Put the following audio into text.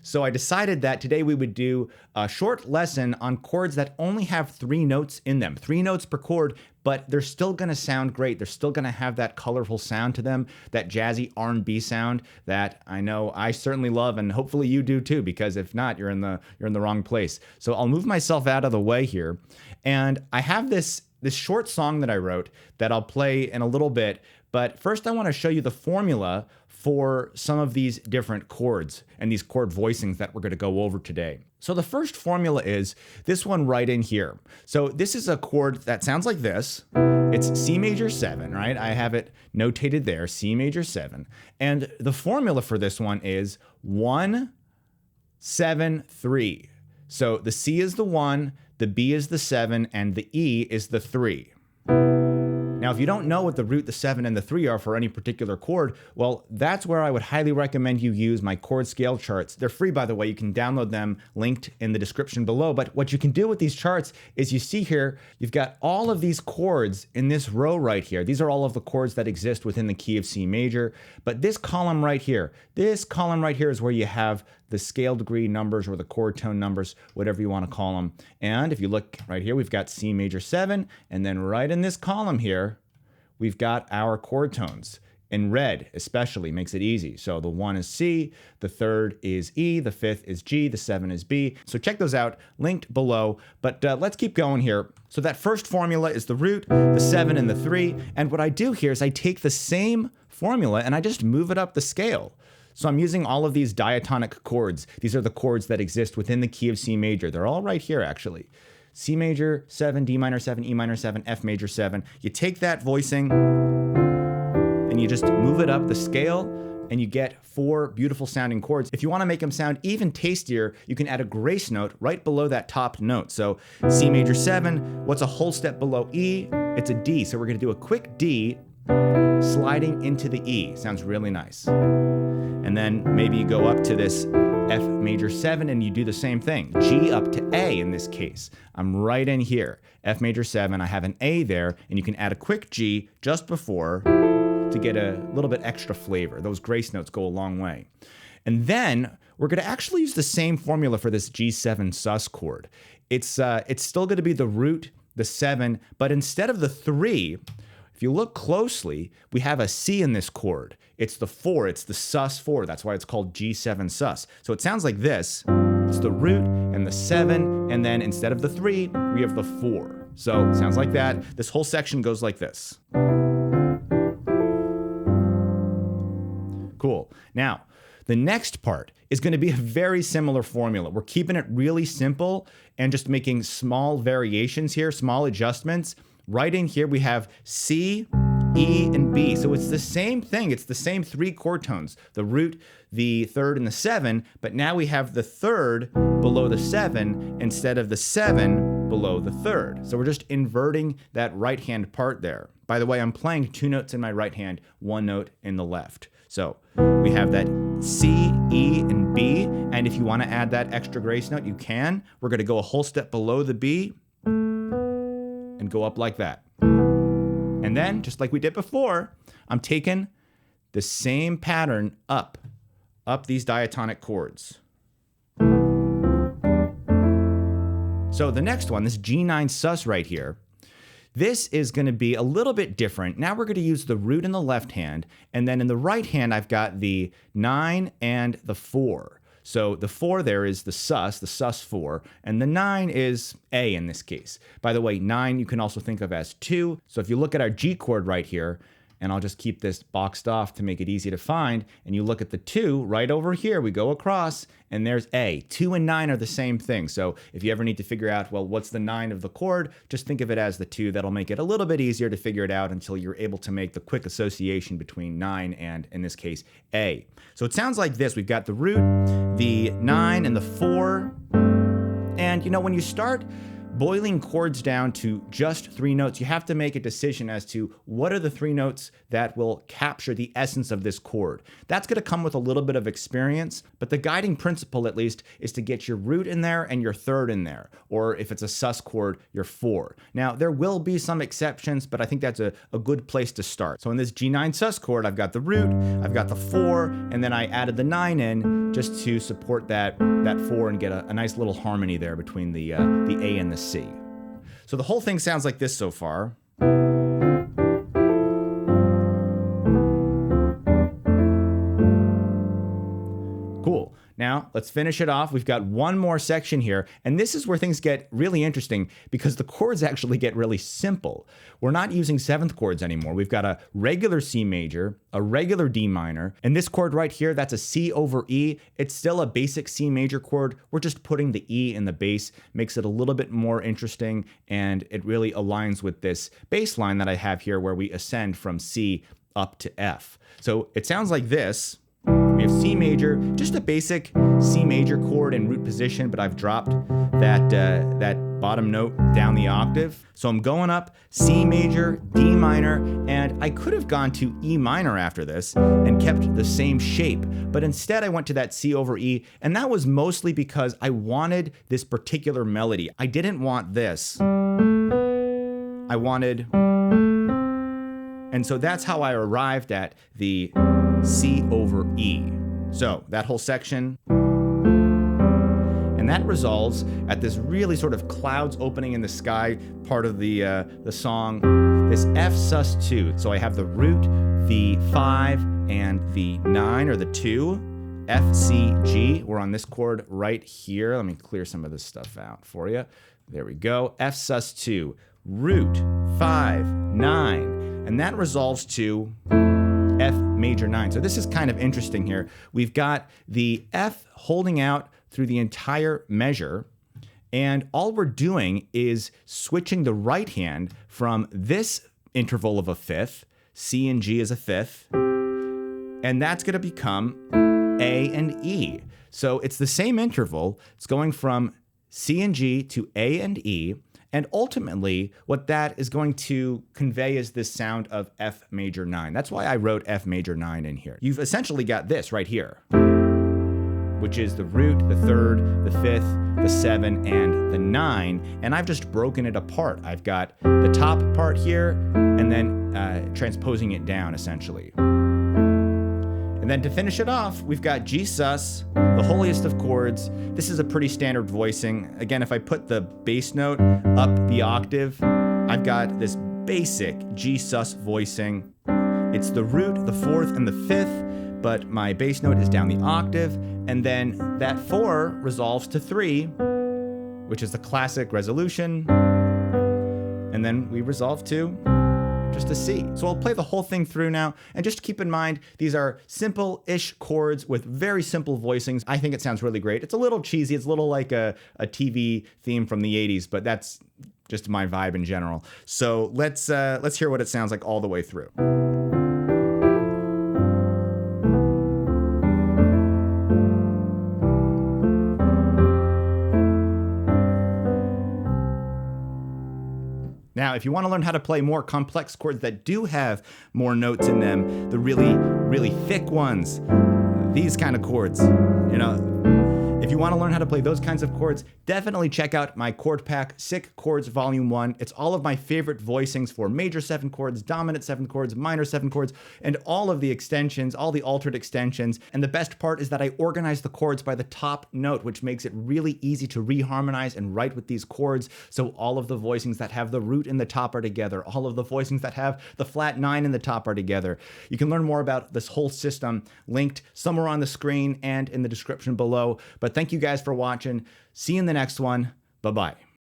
So I decided that today we would do a short lesson on chords that only have 3 notes in them, 3 notes per chord, but they're still gonna sound great. They're still gonna have that colorful sound to them, that jazzy R&B sound that I know I certainly love, and hopefully you do too, because if not, you're in the wrong place. So I'll move myself out of the way here, and I have this short song that I wrote that I'll play in a little bit, but first I wanna show you the formula for some of these different chords and these chord voicings that we're going to go over today. So the first formula is this one right in here. So this is a chord that sounds like this. It's C major 7, right? I have it notated there, C major 7. And the formula for this one is 1, 7, 3. So the C is the 1, the B is the 7, and the E is the 3. Now, if you don't know what the root, the 7, and the 3 are for any particular chord, well, that's where I would highly recommend you use my chord scale charts. They're free, by the way. You can download them, linked in the description below. But what you can do with these charts is you see here, you've got all of these chords in this row right here. These are all of the chords that exist within the key of C major. But this column right here is where you have the scale degree numbers or the chord tone numbers, whatever you want to call them. And if you look right here, we've got C major 7, and then right in this column here, we've got our chord tones. In red, especially, makes it easy. So the 1 is C, the 3rd is E, the 5th is G, the 7 is B. So check those out, linked below. But let's keep going here. So that first formula is the root, the 7, and the 3. And what I do here is I take the same formula and I just move it up the scale. So I'm using all of these diatonic chords. These are the chords that exist within the key of C major. They're all right here, actually. C major 7, D minor 7, E minor 7, F major 7. You take that voicing and you just move it up the scale and you get 4 beautiful sounding chords. If you want to make them sound even tastier, you can add a grace note right below that top note. So C major 7, what's a whole step below E? It's a D. So we're going to do a quick D sliding into the E. Sounds really nice. And then maybe you go up to this F major 7 and you do the same thing. G up to A in this case. I'm right in here. F major 7, I have an A there, and you can add a quick G just before to get a little bit extra flavor. Those grace notes go a long way. And then we're going to actually use the same formula for this G7 sus chord. It's still going to be the root, the 7, but instead of the 3, if you look closely, we have a C in this chord. It's the 4, it's the sus 4. That's why it's called G7 sus. So it sounds like this. It's the root and the 7, and then instead of the 3, we have the 4. So it sounds like that. This whole section goes like this. Cool. Now, the next part is going to be a very similar formula. We're keeping it really simple and just making small variations here, small adjustments. Right in here, we have C, E, and B. So it's the same thing. It's the same 3 chord tones, the root, the 3rd, and the 7, but now we have the 3rd below the 7 instead of the 7 below the 3rd. So we're just inverting that right-hand part there. By the way, I'm playing 2 notes in my right hand, 1 note in the left. So we have that C, E, and B, and if you want to add that extra grace note, you can. We're going to go a whole step below the B and go up like that. And then, just like we did before, I'm taking the same pattern up these diatonic chords. So the next one, this G9 sus right here, this is going to be a little bit different. Now we're going to use the root in the left hand, and then in the right hand, I've got the 9 and the 4. So the 4 there is the sus 4, and the 9 is A in this case. By the way, 9 you can also think of as 2. So if you look at our G chord right here, and I'll just keep this boxed off to make it easy to find, and you look at the 2 right over here, we go across, and there's A. 2 and 9 are the same thing. So if you ever need to figure out, well, what's the 9 of the chord, just think of it as the 2. That'll make it a little bit easier to figure it out until you're able to make the quick association between 9 and, in this case, A. So it sounds like this. We've got the root, the 9, and the 4. And, you know, when you start boiling chords down to just 3 notes, you have to make a decision as to what are the 3 notes that will capture the essence of this chord. That's going to come with a little bit of experience, but the guiding principle, at least, is to get your root in there and your 3rd in there, or if it's a sus chord, your 4. Now, there will be some exceptions, but I think that's a good place to start. So in this G9 sus chord, I've got the root, I've got the 4, and then I added the 9 in just to support that 4 and get a nice little harmony there between the A and the C. So the whole thing sounds like this so far. Cool. Now, let's finish it off. We've got one more section here, and this is where things get really interesting because the chords actually get really simple. We're not using 7th chords anymore. We've got a regular C major, a regular D minor, and this chord right here, that's a C over E. It's still a basic C major chord. We're just putting the E in the bass, makes it a little bit more interesting, and it really aligns with this bass line that I have here where we ascend from C up to F. So it sounds like this. We have C major, just a basic C major chord in root position, but I've dropped that bottom note down the octave. So I'm going up C major, D minor, and I could have gone to E minor after this and kept the same shape, but instead I went to that C over E, and that was mostly because I wanted this particular melody. I didn't want this. I wanted... And so that's how I arrived at the C over E. So that whole section, and that resolves at this really sort of clouds opening in the sky part of the song, this F sus2. So I have the root, the 5, and the 9, or the 2, F, C, G. We're on this chord right here. Let me clear some of this stuff out for you. There we go. F sus2, root, 5, 9. And that resolves to F major 9. So this is kind of interesting here. We've got the F holding out through the entire measure, and all we're doing is switching the right hand from this interval of a fifth, C and G is a fifth, and that's going to become A and E. So it's the same interval. It's going from C and G to A and E. And ultimately, what that is going to convey is this sound of F major 9. That's why I wrote F major 9 in here. You've essentially got this right here, which is the root, the 3rd, the 5th, the 7, and the 9. And I've just broken it apart. I've got the top part here, and then transposing it down, essentially. And then to finish it off, we've got G sus, the holiest of chords. This is a pretty standard voicing. Again, if I put the bass note up the octave, I've got this basic G sus voicing. It's the root, the 4th, and the 5th, but my bass note is down the octave, and then that 4 resolves to 3, which is the classic resolution, and then we resolve to just a C. So I'll play the whole thing through now, and just keep in mind, these are simple-ish chords with very simple voicings. I think it sounds really great. It's a little cheesy, it's a little like a TV theme from the 80s, but that's just my vibe in general. So let's hear what it sounds like all the way through. Now, if you want to learn how to play more complex chords that do have more notes in them, the really, really thick ones, these kind of chords, you know, if you want to learn how to play those kinds of chords, definitely check out my chord pack, Sick Chords Volume 1. It's all of my favorite voicings for major 7 chords, dominant 7 chords, minor 7 chords, and all of the extensions, all the altered extensions. And the best part is that I organize the chords by the top note, which makes it really easy to reharmonize and write with these chords. So all of the voicings that have the root in the top are together. All of the voicings that have the flat 9 in the top are together. You can learn more about this whole system linked somewhere on the screen and in the description below. But thank you guys for watching. See you in the next one. Bye-bye.